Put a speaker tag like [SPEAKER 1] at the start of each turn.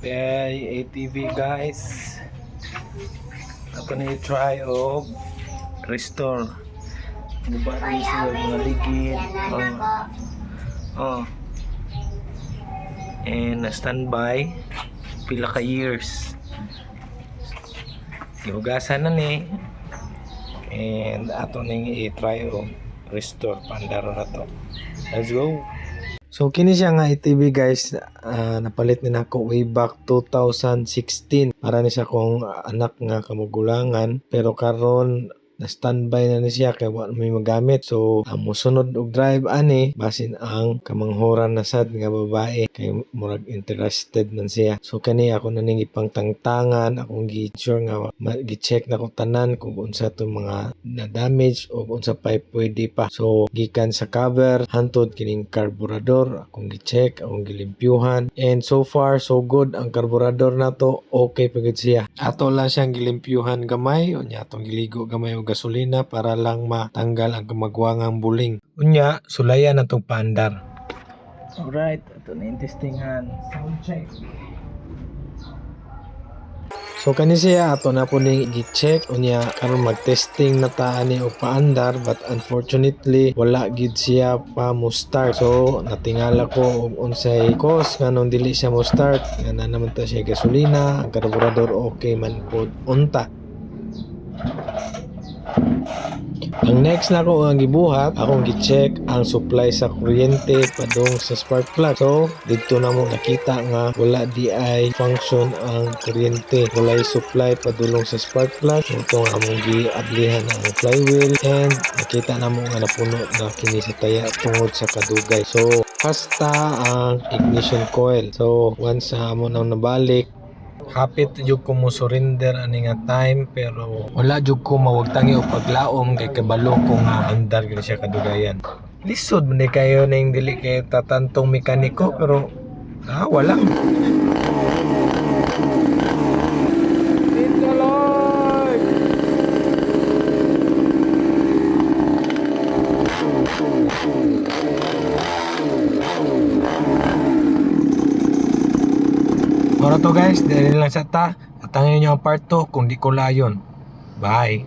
[SPEAKER 1] Kaya ATV guys, ako na i-try og restore diba sa mga ligid and na standby pila ka years gihugasan na ni and ato ning i-try og restore pandaro na to. Let's go. So kini siya nga ATV guys, napalit ni nako way back 2016 para ni sa akong anak nga kamugulangan, pero karon na standby na ni siya kay wa may magamit. So mosunod og drive ani basin ang kamanghoran na sad nga babae kay murag interested man siya. So kani ako na ning ipangtangtangan, akong gi-sure nga gi-check na ko tanan kung unsa to mga na damage o unsa pa pwede pa. So gikan sa cover hantod kining carburetor akong gi-check, akong gilimpyuhan, and so far so good. Ang carburetor na to okay pa gid siya. Ato lang siyang gilimpyuhan gamay, unya atong giligo gamay og gasolina para lang matanggal ang kamagwangang buling. Unya sulayan atong paandar. Alright, ito na yung testingan. Sound check. So kani siya ato na po ning i-check unya karon mag-testing na ta ani og paandar, but unfortunately wala gid siya pa mo start. So natingala ko og unsay cause nganong dili siya mo start. Nga naman ta siya gasolina, ang carburetor okay man pod unta. Ang next na ko ang gibuhat, akong gi-check ang supply sa kuryente padung sa spark plug. So dito na mo nakita nga wala di ay function ang kuryente, wala supply padulong sa spark plug. So ito nga among giablihan ang flywheel, and nakita na mo nga napuno na kini sa taya tungod sa kadugay. So kasta ang ignition coil. So once amo nang nabalik, hapit jud ko mo surrender ani nga time, pero wala jud ko mawagtangi og paglaom kay kabalo ko nga andar gid siya kadugayan. Lisod man kayo ning dili kay tatantong mekaniko, pero wala. Para to guys, dahil lang sa ta, atangin nyo ang part 2 kung di ko layon. Bye!